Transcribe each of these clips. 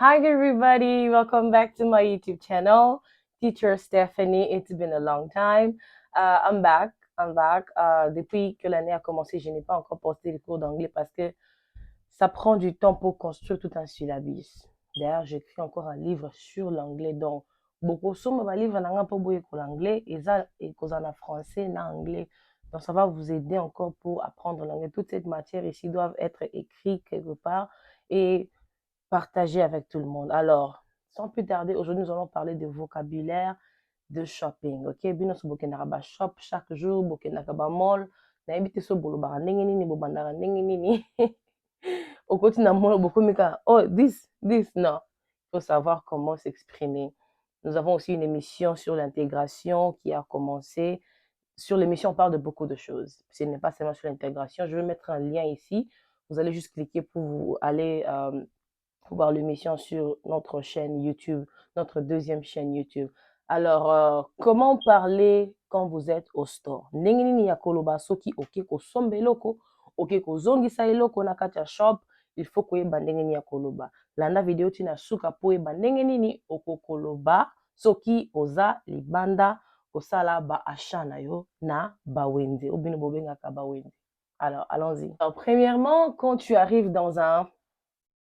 Hi everybody, welcome back to my YouTube channel, Teacher Stephanie. It's been a long time. I'm back. Depuis que l'année a commencé, je n'ai pas encore posté les cours d'anglais parce que ça prend du temps pour construire tout un syllabus. D'ailleurs, j'écris encore un livre sur l'anglais. Donc, beaucoup de ma livre n'ont pas beaucoup l'anglais et ça, et cause en français, en anglais. Donc, ça va vous aider encore pour apprendre l'anglais. Toute cette matière ici doivent être écrite quelque part et partager avec tout le monde. Alors, sans plus tarder, aujourd'hui, nous allons parler de vocabulaire, de shopping. Ok, bino so bokendaka ba shop chaque jour, bokendaka ba mall. Nayebi te so bolobaka ndenge nini, bobandaka ndenge nini. Okoti na mall, bokomika, oh, this, non. Il faut savoir comment s'exprimer. Nous avons aussi une émission sur l'intégration qui a commencé. Sur l'émission, on parle de beaucoup de choses. Ce n'est pas seulement sur l'intégration. Je vais mettre un lien ici. Vous allez juste cliquer pour vous aller voir l'émission sur notre chaîne YouTube, notre deuxième chaîne YouTube. Alors, comment parler quand vous êtes au store? Ndenge nini ya koloba soki oke kosomba eloko, oke kozongisa eloko na kati ya shop, il faut koyeba ndenge nini ya koloba. Landa video tina suka po yeba ndenge nini okokoloba soki oza libanda kosala ba achat na yo na bawenze, ou bien bobengaka bawenze. Alors, allons-y. Alors, premièrement, quand tu arrives dans un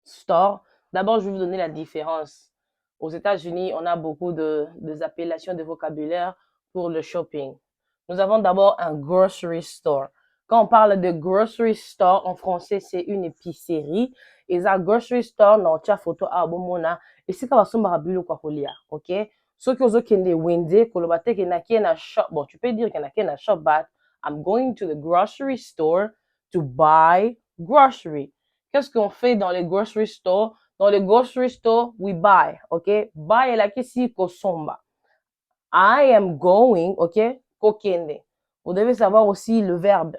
store, d'abord, je vais vous donner la différence. Aux États-Unis, on a beaucoup de appellations de vocabulaire pour le shopping. Nous avons d'abord un grocery store. Quand on parle de grocery store, en français, c'est une épicerie. Et ça, grocery store, non, tu as photo à bomona. Et c'est quand on va bulle quoi kolia, ok? Ceux qui ont des wende, kolobate qui n'a qu'un shop. Bon, tu peux dire qu'il n'a qu'un shop, but I'm going to the grocery store to buy grocery. Qu'est-ce qu'on fait dans les grocery stores? Dans les grocery stores, we buy, ok? Buy est la question kosomba. I am going, ok? Kokende. Vous devez savoir aussi le verbe.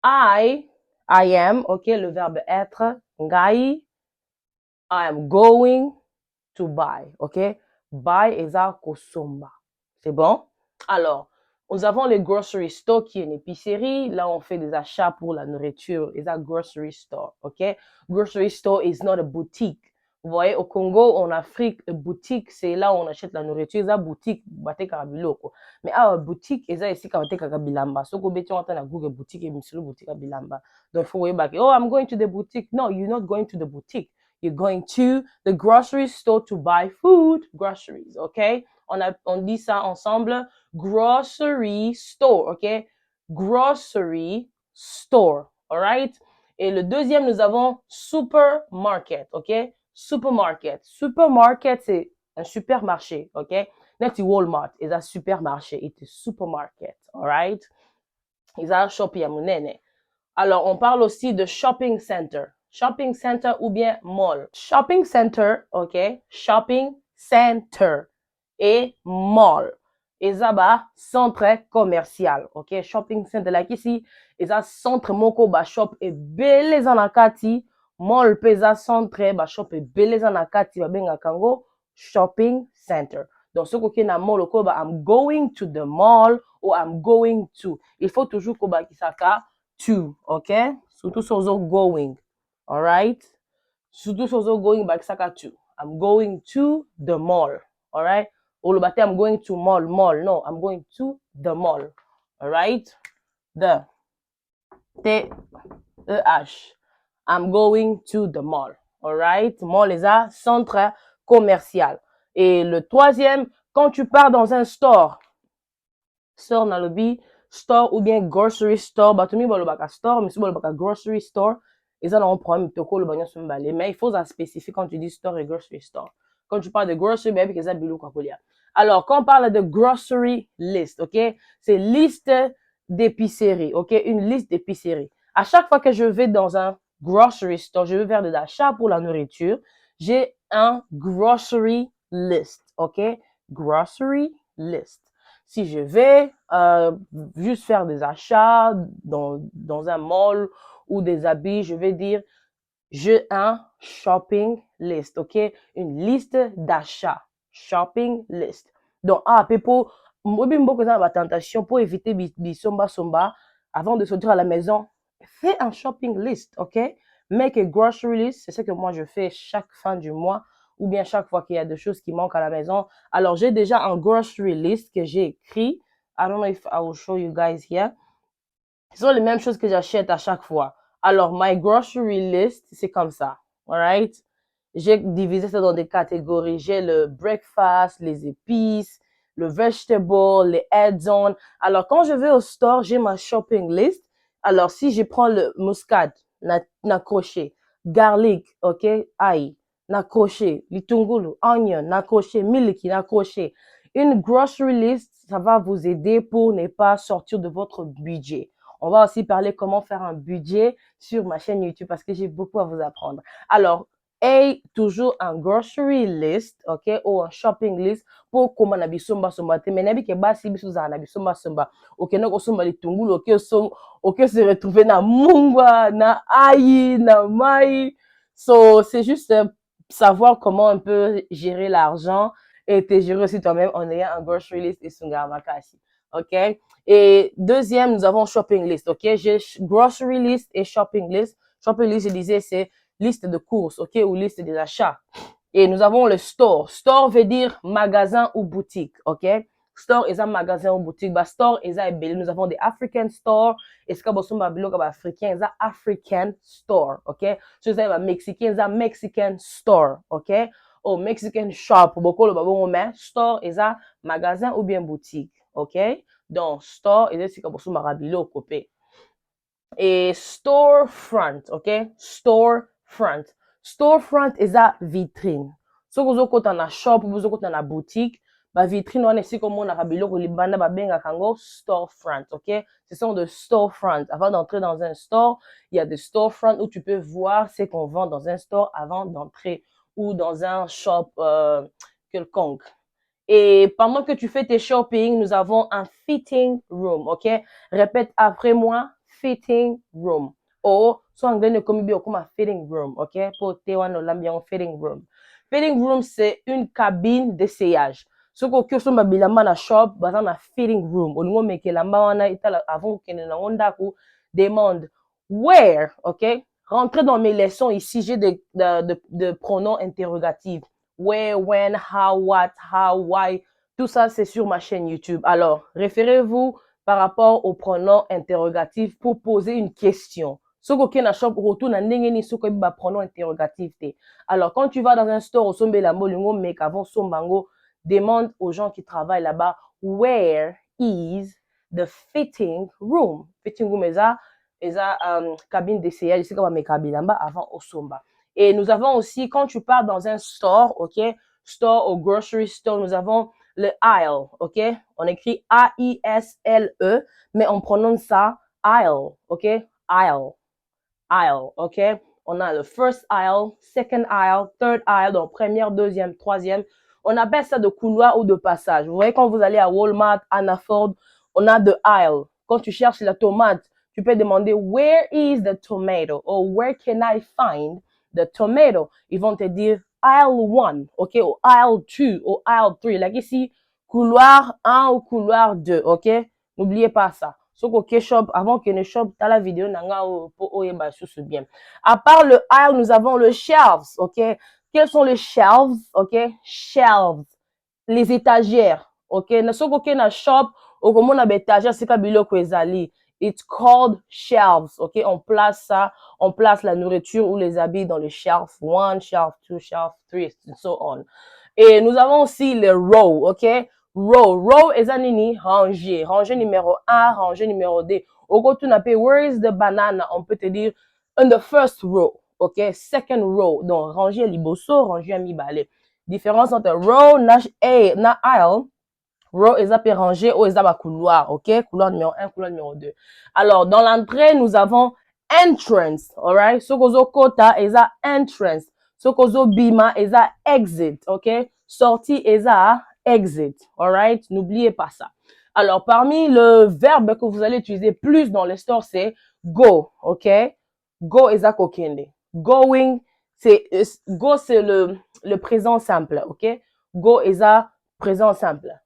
I am, ok? Le verbe être. Ngai, I am going to buy, ok? Buy est ça kosomba. C'est bon? Alors, nous avons les grocery store qui est une épicerie. Là, on fait des achats pour la nourriture. C'est un grocery store, ok? Grocery store is not a boutique. Vous voyez, au Congo, en Afrique, boutique, c'est là où on achète la nourriture. C'est boutique, bate karabiloko. Mais boutique, c'est ici quand bate karabilamba. So, ko beti on entend Google boutique et monsieur boutique bilamba. Donc, faut voir back. Oh, I'm going to the boutique. No, you're not going to the boutique. You're going to the grocery store to buy food, groceries, okay? On dit ça ensemble. Grocery store, ok? Grocery store, alright? Et le deuxième, nous avons supermarket, ok? Supermarket. Supermarket, c'est un supermarché, ok? Next Walmart is a supermarché. It's a supermarket, alright? Is a shopping amunene. Alors, on parle aussi de shopping center. Shopping center ou bien mall. Shopping center, ok? Shopping center et mall. Et ça, centre commercial, ok? Shopping center, like ici, et ça, centre moko, shop et beleza anakati. Mall, pesa centre, shop et beleza anakati, benga kango, shopping center. Donc, ce qui est na mall, I'm going to the mall ou I'm going to. Il faut toujours koba kisaka to, ok? Surtout sozo going, alright? Surtout sozo going bakisaka to. I'm going to the mall, alright? Olobate, I'm going to mall. No, I'm going to the mall, alright? The T-E-H. I'm going to the mall, alright? Mall est un centre commercial. Et le troisième, quand tu pars dans un store dans le lobby, store ou bien grocery store, batumi bolobaka store, mais si bolobaka grocery store, et ça n'a un problème, toko le bagnon sur balé. Mais il faut ça spécifier quand tu dis store et grocery store. Quand tu parles de grocery, baby, que ça bilou quoi. Alors, quand on parle de grocery list, ok, c'est liste d'épicerie, ok, une liste d'épicerie. À chaque fois que je vais dans un grocery store, je veux faire des achats pour la nourriture, j'ai un grocery list, ok, grocery list. Si je vais juste faire des achats dans un mall ou des habits, je vais dire j'ai un shopping list, ok? Une liste d'achats. Shopping list. Donc, pour la tentation, pour éviter bisomba somba, avant de sortir à la maison, fais un shopping list, ok? Make a grocery list, c'est ce que moi je fais chaque fin du mois ou bien chaque fois qu'il y a des choses qui manquent à la maison. Alors, j'ai déjà un grocery list que j'ai écrit. I don't know if I will show you guys here. Ce sont les mêmes choses que j'achète à chaque fois. Alors, my grocery list, c'est comme ça. Alright? J'ai divisé ça dans des catégories. J'ai le breakfast, les épices, le vegetable, les add-ons. Alors, quand je vais au store, j'ai ma shopping list. Alors, si je prends le muscade, n'accroché, garlic, ok, ail, n'accroché, litungulu, onion, n'accroché, milky, n'accroché. Une grocery list, ça va vous aider pour ne pas sortir de votre budget. On va aussi parler comment faire un budget sur ma chaîne YouTube parce que j'ai beaucoup à vous apprendre. Alors, aie toujours un grocery list, ok, ou un shopping list pour comment na bisomba somba te mais nabi ke basi biso za na bisomba somba ok na ko somba litungulu ok se retrouver na mungwa na ayi na mai so c'est juste savoir comment un peu gérer l'argent et te gérer aussi toi-même en ayant un grocery list et sunga makasi, ok. Et deuxième, nous avons shopping list, ok. J'ai grocery list et shopping list. Shopping list, je disais, c'est liste de courses, ok, ou liste des achats. Et nous avons le store. Store veut dire magasin ou boutique, ok. Store est un magasin ou boutique. Bah, store est un bel. Nous avons des African store. Et ce que vous avez africain, c'est un African store, ok. Ce que vous avez mexicain, c'est un Mexican store, ok. Ou Mexican shop. Beaucoup le babou mais store est un magasin ou bien boutique, ok. Donc, store est ce que vous avez au copé. Et storefront, ok? Storefront. Storefront est la vitrine. So vous avez un shop, vous avez une boutique, la vitrine, on est ici comme on a biloko libanda ba benga kango storefront, ok? Ce sont des storefront. Avant d'entrer dans un store, il y a des storefront où tu peux voir ce qu'on vend dans un store avant d'entrer ou dans un shop quelconque. Et pendant que tu fais tes shopping, nous avons un fitting room, ok? Répète après moi, fitting room. Ou, soit anglais ne comme bien comme un fitting room, ok? Pour te wan l'ambiance fitting room. Fitting room, c'est une cabine d'essayage. Ce que sont babilamba na shop, bazan na fitting room. Au niveau meke lamba wana itala avant que ne na ku demande where, ok? Rentrez dans mes leçons ici, j'ai de pronoms interrogatifs. Where, when, how, what, how, why. Tout ça, c'est sur ma chaîne YouTube. Alors, référez-vous par rapport aux pronoms interrogatifs pour poser une question. Ce que na shop retourne na ndenge ni soko ba pronom interrogatif te. Alors, quand tu vas dans un store au sombe la molingo mais avant sombango, demande aux gens qui travaillent là-bas, where is the fitting room? Fitting room est cabine d'essayage, c'est comme mes cabines là-bas avant au somba. Et nous avons aussi, quand tu pars dans un store, ok, store ou grocery store, nous avons le aisle, ok. On écrit A-I-S-L-E, mais on prononce ça aisle, ok, aisle, aisle, ok. On a le first aisle, second aisle, third aisle, donc première, deuxième, troisième. On appelle ça de couloir ou de passage. Vous voyez, quand vous allez à Walmart, Anna Ford, on a de aisle. Quand tu cherches la tomate, tu peux demander where is the tomato or where can I find the tomato. Ils vont te dire aisle 1, ok, ou aisle 2, ou aisle 3. Like ici, couloir 1 ou couloir 2, ok. N'oubliez pas ça. Soko ke shop, avant que ne shop, t'as la vidéo nanga pour oyeba sous bien. À part le aisle, nous avons le shelves, ok. Quels sont les shelves, ok? Shelves, les étagères, ok. Na soko ke na shop, ou comme on a étagère, c'est kabilo kwezali. It's called shelves, ok. On place ça, on place la nourriture ou les habits dans le shelf 1, shelf 2, shelf 3, and so on. Et nous avons aussi les rows, ok. Row est un nini, rangée. Rangée numéro 1, rangée numéro 2. Au go to nape, where is the banana? On peut te dire, in the first row, ok? Second row. Donc, rangée liboso, rangée mi-balé. Différence entre row, na aisle. Row est appelé rangée ou est appelé couloir, ok? Couloir numéro 1, couloir numéro 2. Alors, dans l'entrée, nous avons entrance, alright? Sokozo kota est à entrance. Sokozo bima est à exit, ok? Sortie est à exit, alright? N'oubliez pas ça. Alors, parmi le verbe que vous allez utiliser plus dans les stores, c'est go, ok? Go est à kokende. Going, go c'est le présent simple, ok? Go est à présent simple.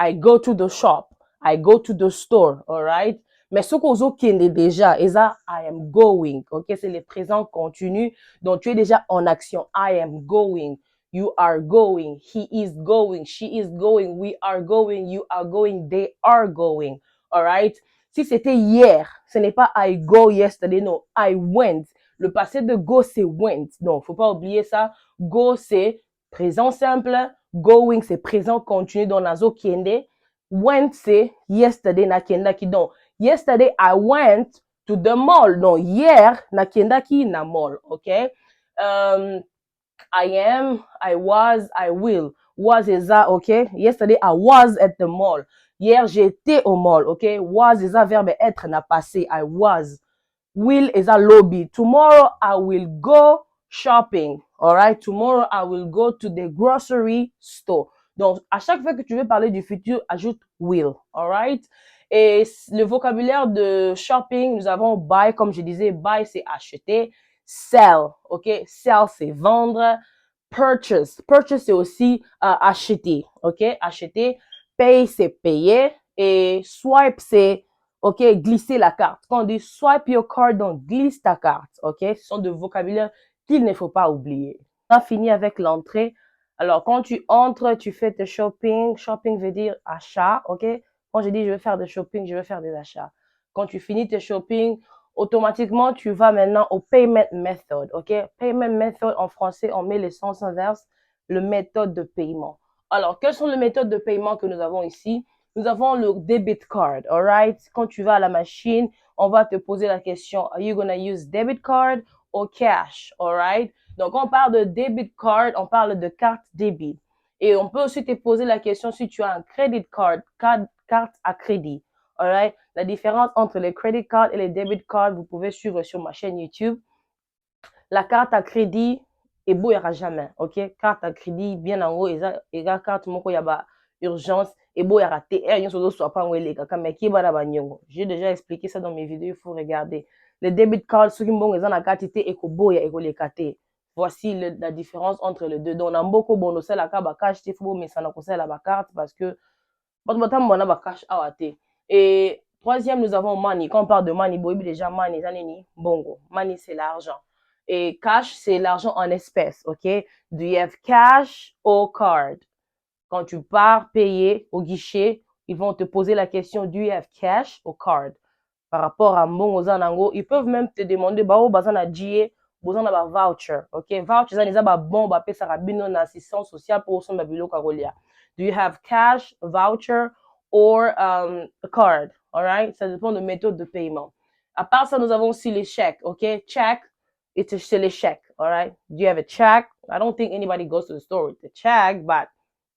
I go to the shop. I go to the store, alright? Mais ce qu'on est déjà, et ça, I am going. OK, c'est le présent continu. Donc, tu es déjà en action. I am going. You are going. He is going. She is going. We are going. You are going. They are going. All right? Si c'était hier, ce n'est pas I go yesterday. Non, I went. Le passé de go, c'est went. Donc, faut pas oublier ça. Go, c'est présent simple. Going, c'est présent continu dans nazo kiende. Went, c'est yesterday na kenda ki. Donc, yesterday, I went to the mall. Non, hier, na kenda ki na mall. OK? I am, I was, I will. Was is that, okay? Yesterday, I was at the mall. Hier, j'étais au mall, okay? Was is that verbe être n'a passé. I was. Will is a lobby. Tomorrow, I will go shopping. All right? Tomorrow, I will go to the grocery store. Donc, à chaque fois que tu veux parler du futur, ajoute will. All right? Et le vocabulaire de shopping, nous avons buy, comme je disais, buy, c'est acheter. Sell, OK? Sell, c'est vendre. Purchase. Purchase, c'est aussi acheter, OK? Acheter. Pay, c'est payer. Et swipe, c'est, OK, glisser la carte. Quand on dit swipe your card, donc glisse ta carte, OK? Ce sont des vocabulaires qu'il ne faut pas oublier. On a fini avec l'entrée. Alors, quand tu entres, tu fais tes shopping. Shopping veut dire achat, OK? Quand je dis je veux faire des shopping, je veux faire des achats. Quand tu finis tes shopping, automatiquement, tu vas maintenant au payment method, OK? Payment method, en français, on met le sens inverse, le méthode de paiement. Alors, quelles sont les méthodes de paiement que nous avons ici? Nous avons le debit card, all right? Quand tu vas à la machine, on va te poser la question, are you gonna use debit card or cash, all right? Donc, quand on parle de debit card, on parle de carte débit. Et on peut aussi te poser la question si tu as un credit card, carte à crédit. Alright? La différence entre les credit cards et les debit cards, vous pouvez suivre sur ma chaîne YouTube. La carte à crédit, et beau, il n'y aura jamais. OK? Carte à crédit, bien en haut, et la carte, il y a urgence, et beau, il y aura TR, il soit pas mais qui va j'ai déjà expliqué ça dans mes vidéos, il faut regarder. Les debit cards, ceux qui ont la carte, et beau, il y a voici la différence entre les deux. Donc, on a beaucoup de la carte cash, il faut mais ça n'a pas la carte parce que cash et troisième, nous avons money. Quand on parle de money, déjà money, bongo. Money, c'est l'argent. Et cash, c'est l'argent en espèces, OK? Do you have cash or card? Quand tu pars payer au guichet, ils vont te poser la question, do you have cash or card? Par rapport à mbongo zanango, ils peuvent même te demander, bah, bazana die, besoin d'un voucher, OK? Voucher, ça, les bon, bah, ça rabino na assistance sociale pour son babilo kagolia. Do you have cash, voucher, or a card? All right? Ça dépend de méthode de paiement. À part ça, nous avons aussi les chèques, OK? Check, c'est les chèques, all right? Do you have a check? I don't think anybody goes to the store with a check, but,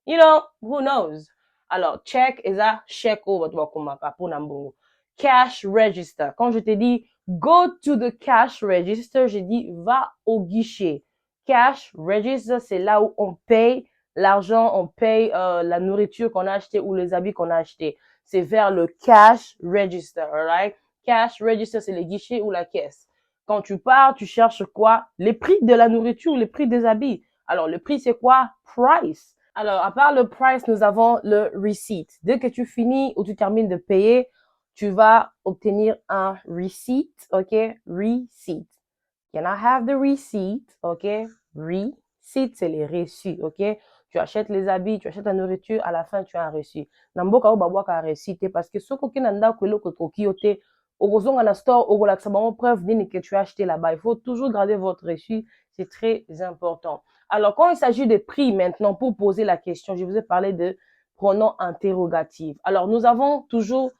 you know, who knows? Alors, check is a chèque ou pour nambongo. Cash register. Quand je te dis go to the cash register, j'ai dit va au guichet. Cash register, c'est là où on paye l'argent, on paye la nourriture qu'on a acheté ou les habits qu'on a acheté. C'est vers le cash register, alright? Cash register, c'est le guichet ou la caisse. Quand tu pars, tu cherches quoi? Les prix de la nourriture ou les prix des habits. Alors, le prix, c'est quoi? Price. Alors, à part le price, nous avons le receipt. Dès que tu finis ou tu termines de payer, tu vas obtenir un receipt, OK? Receipt. Can I have the receipt? OK? Receipt, c'est les reçus, OK? Tu achètes les habits, tu achètes la nourriture, à la fin, tu as un reçu. Namboka ou babwa ka receipt, parce que ce qu'on a nda kwelo kokiote, au na store, au la preuve d'une que tu as acheté là-bas. Il faut toujours garder votre reçu, c'est très important. Alors, quand il s'agit de prix maintenant, pour poser la question, je vous ai parlé de pronom interrogatif. Alors, nous avons toujours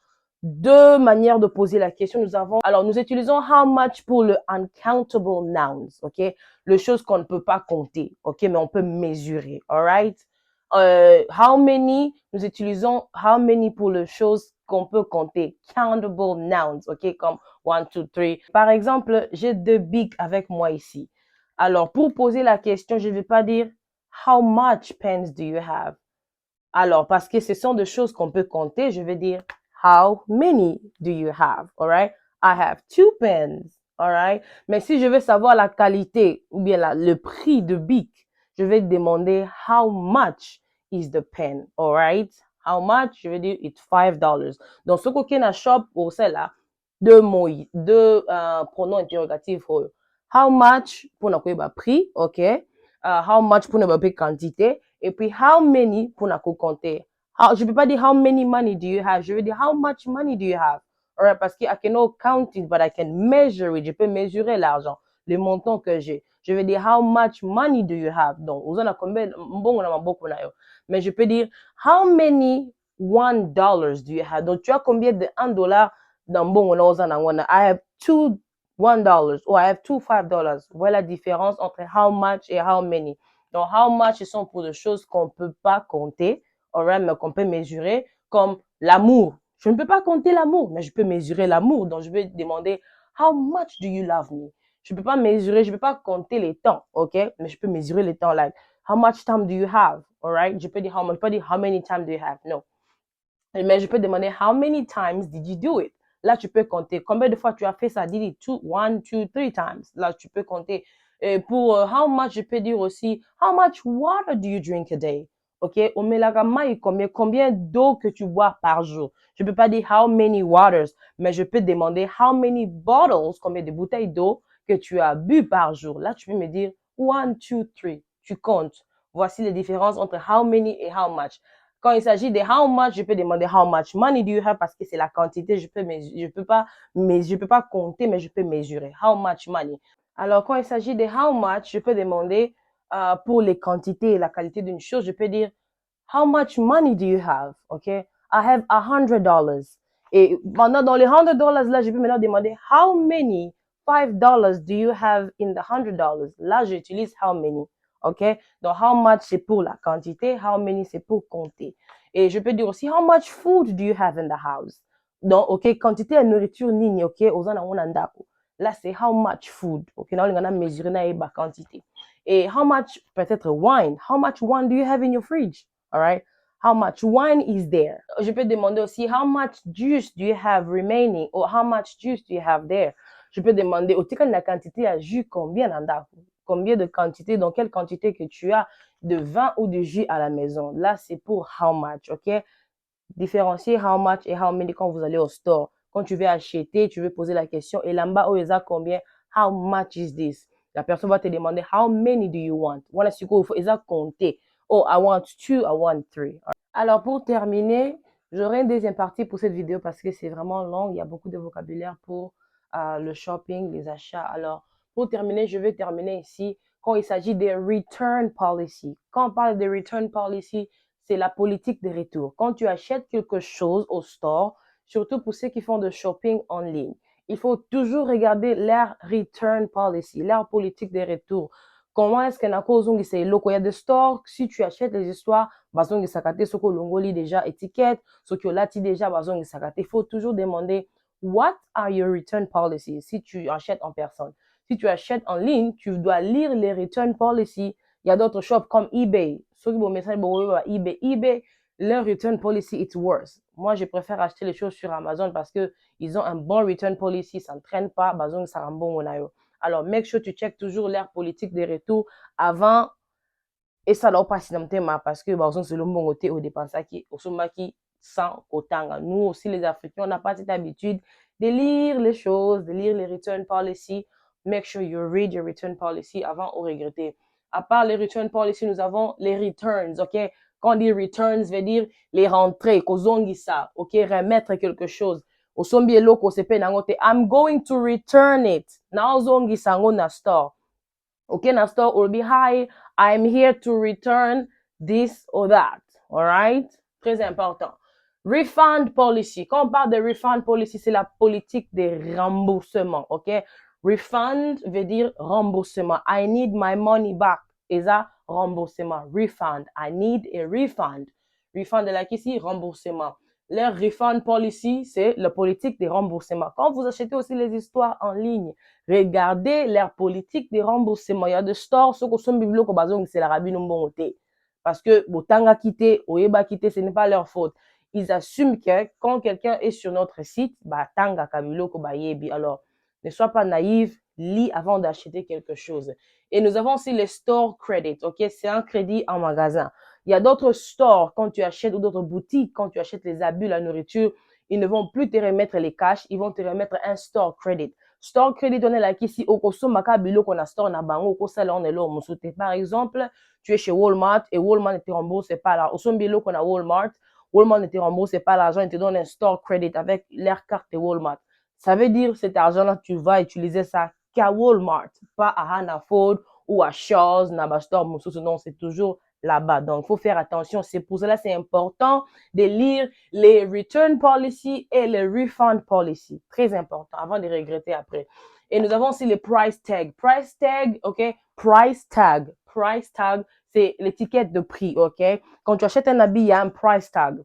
deux manières de poser la question. Nous utilisons how much pour le uncountable nouns, OK? Les choses qu'on ne peut pas compter, OK? Mais on peut mesurer, alright? How many, nous utilisons how many pour les choses qu'on peut compter. Countable nouns, OK? Comme 1, 2, 3. Par exemple, j'ai deux bics avec moi ici. Alors, pour poser la question, je ne vais pas dire how much pens do you have? Alors, parce que ce sont des choses qu'on peut compter, je vais dire how many do you have? All right? I have 2 pens. All right? Mais si je veux savoir la qualité ou bien le prix de bic, je vais demander how much is the pen? All right? How much? Je vais dire it's $5. Donc, ce qu'on a shop pour celle-là, deux pronoms interrogatifs. How much pour na koyeba prix, ok? How much pour na koyeba quantité, et puis how many pour na compter. Je peux pas dire how many money do you have, je veux dire how much money do you have. Alright, parce que I cannot count it, but I can measure it. Je peux mesurer l'argent, le montant que j'ai. Je vais dire how much money do you have. Donc, vous en avez combien, bon, on a beaucoup na yo. Mais je peux dire how many $1 do you have. Donc, tu as combien de $1 dans bon, on a I have two $1 or I have two $5. Voilà la différence entre how much et how many. Donc, how much, ce sont pour des choses qu'on peut pas compter, alright, mais qu'on peut mesurer, comme l'amour. Je ne peux pas compter l'amour, mais je peux mesurer l'amour. Donc, je vais demander, how much do you love me? Je peux pas mesurer, je peux pas compter les temps, ok? Mais je peux mesurer les temps, like, how much time do you have? Alright? Je peux dire how much, pas dire how many time do you have? No. Mais je peux demander how many times did you do it? Là, tu peux compter. Combien de fois tu as fait ça? Did it one, two, three times? Là, tu peux compter. Et pour how much, je peux dire aussi, how much water do you drink a day? OK? Combien d'eau que tu bois par jour? Je peux pas dire how many waters, mais je peux demander how many bottles, combien de bouteilles d'eau que tu as bu par jour. Là, tu peux me dire one, two, three. Tu comptes. Voici les différences entre how many et how much. Quand il s'agit de how much, je peux demander how much money do you have parce que c'est la quantité. Je peux pas compter, mais je peux mesurer. How much money. Alors, quand il s'agit de how much, je peux demander pour les quantités et la qualité d'une chose. Je peux dire how much money do you have? OK? I have $100. Et pendant dans les $100 là, je peux maintenant demander how many $5 do you have in the $100? Là, j'utilise how many. OK? Donc, how much, c'est pour la quantité. How many, c'est pour compter. Et je peux dire aussi, how much food do you have in the house? Donc, OK, quantité de nourriture, nini, OK? Là, c'est how much food. OK, là, on a mesuré la quantité. Et how much, peut-être wine. How much wine do you have in your fridge? All right? How much wine is there? Je peux demander aussi, how much juice do you have remaining? Or how much juice do you have there? Je peux demander, au la quantité à jus, combien combien de quantité, dans quelle quantité que tu as de vin ou de jus à la maison. Là, c'est pour how much, OK? Différencier how much et how many quand vous allez au store. Quand tu veux acheter, tu veux poser la question, et là-bas, oh, ils combien? How much is this? La personne va te demander, how many do you want? Voilà, c'est quoi, il faut compter. Oh, I want two, I want three. Alors, pour terminer, j'aurai une deuxième partie pour cette vidéo parce que c'est vraiment long. Il y a beaucoup de vocabulaire pour le shopping, les achats. Alors, pour terminer, je vais terminer ici quand il s'agit des return policy. Quand on parle de return policy, c'est la politique de retour. Quand tu achètes quelque chose au store, surtout pour ceux qui font de shopping en ligne, il faut toujours regarder leur return policy, leur politique de retour. Comment est-ce qu'on a causé c'est loco? Il y a des stores, si tu achètes les histoires, bazongi sakate, soko longoli déjà étiquette, soko lati déjà bazongi sakate. Il faut toujours demander, what are your return policies si tu achètes en personne? Si tu achètes en ligne, tu dois lire les return policies. Il y a d'autres shops comme eBay. Ceux qui vont message eBay. eBay, leur return policy, it's worse. Moi, je préfère acheter les choses sur Amazon parce que ils ont un bon return policy, ça ne traîne pas, bazongi ça rend bon au. Alors, make sure tu check toujours leur politique de retour avant. Et ça leur passe dans thème parce que, bah, c'est le bon côté au dépenses qui, au sommet qui, sans autant. Nous aussi, les Africains, on n'a pas cette habitude de lire les choses, de lire les return policy. Make sure you read your return policy avant de regretter. À part les return policy, nous avons les returns, OK? Quand on dit returns, veut dire les rentrées, kozongi ça, OK? Remettre quelque chose. Au sombi loko sepe nangote, I'm going to return it. Na ozongi sango na store. OK, na store will be hi, I'm here to return this or that. All right? Très important. Refund policy. Quand on parle de refund policy, c'est la politique de remboursement. OK? Refund veut dire remboursement. I need my money back. Et ça, remboursement. Refund. I need a refund. Refund de la ici, remboursement. Leur refund policy, c'est la politique de remboursement. Quand vous achetez aussi les histoires en ligne, regardez leur politique de remboursement. Il y a des stores, ceux qui sont bibliques, c'est la rabine bon côté. Parce que, Botanga quitté, Oyeba quitté, ce n'est pas leur faute. Ils assument que quand quelqu'un est sur notre site, Tanga Kabilo, Kobayebi. Alors, ne sois pas naïf, lis avant d'acheter quelque chose. Et nous avons aussi les store credit, ok? C'est un crédit en magasin. Il y a d'autres stores quand tu achètes ou d'autres boutiques quand tu achètes les habits, la nourriture. ils ne vont plus te remettre les cash, ils vont te remettre un store credit. Store credit, on est là ici, au Kosomaka, bilo qu'on a store na bango, au Kosala, on est là, au Moussouté. Par exemple, tu es chez Walmart et Walmart ne te rembourse pas là. Au Sombilo qu'on a Walmart, Walmart ne te rembourse pas l'argent, il te donne un store credit avec leur carte de Walmart. Ça veut dire cet argent-là, tu vas utiliser ça qu'à Walmart, pas à Hannaford ou à Shaw's, Nabastor, Moussoutou. Non, c'est toujours là-bas. Donc, il faut faire attention. C'est pour cela c'est important de lire les return policy et les refund policy. Très important avant de regretter après. Et nous avons aussi les price tag. Price tag, OK? Price tag. Price tag, c'est l'étiquette de prix, OK? Quand tu achètes un habit, il y a un price tag.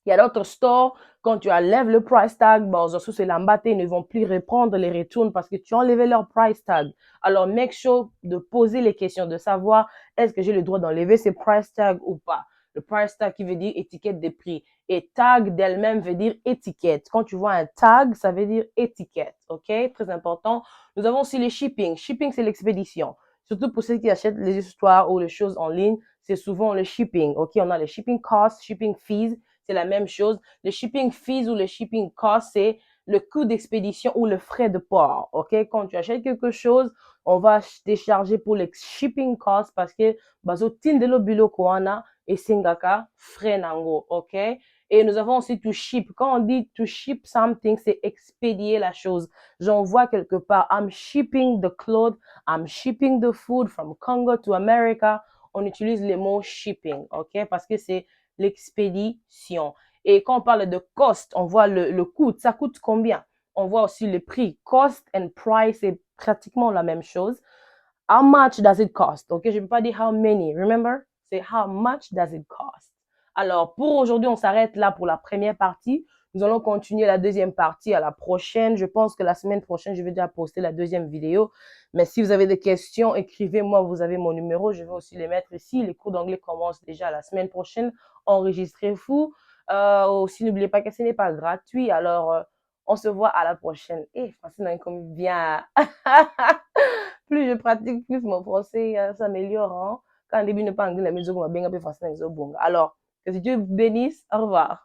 Il y a d'autres stores, quand tu enlèves le price tag, bon, c'est l'embâté, ils ne vont plus reprendre les retours parce que tu as enlevé leur price tag. Alors, make sure de poser les questions, de savoir est-ce que j'ai le droit d'enlever ces price tags ou pas. Le price tag qui veut dire étiquette de prix. Et tag d'elle-même veut dire étiquette. Quand tu vois un tag, ça veut dire étiquette. OK? Très important. Nous avons aussi les shipping. Shipping, c'est l'expédition. Surtout pour ceux qui achètent les histoires ou les choses en ligne, c'est souvent le shipping. OK? On a les shipping costs, shipping fees. C'est la même chose. Le shipping fees ou le shipping cost, c'est le coût d'expédition ou le frais de port. OK? Quand tu achètes quelque chose, on va décharger pour le shipping cost parce que bazo tindelo bilo koana et singaka frais nango. OK? Et nous avons aussi to ship. Quand on dit to ship something, c'est expédier la chose. J'envoie quelque part. I'm shipping the clothes. I'm shipping the food from Congo to America. On utilise le mot shipping. OK? Parce que c'est l'expédition. Et quand on parle de cost, on voit le coût. Ça coûte combien? On voit aussi le prix. Cost and price, c'est pratiquement la même chose. How much does it cost? OK, je ne peux pas dire how many. Remember? C'est how much does it cost? Alors, pour aujourd'hui, on s'arrête là pour la première partie. Nous allons continuer la deuxième partie à la prochaine. Je pense que la semaine prochaine, je vais déjà poster la deuxième vidéo. Mais si vous avez des questions, écrivez-moi. Vous avez mon numéro. Je vais aussi les mettre ici. Les cours d'anglais commencent déjà la semaine prochaine. Enregistrez-vous. Aussi, n'oubliez pas que ce n'est pas gratuit. Alors, on se voit à la prochaine. Et Francine, comme bien. Plus je pratique, plus mon français s'améliore. Hein? Quand au début, ne pas anglais, la maison, on va bien un peu français. Alors, que Dieu bénisse. Au revoir.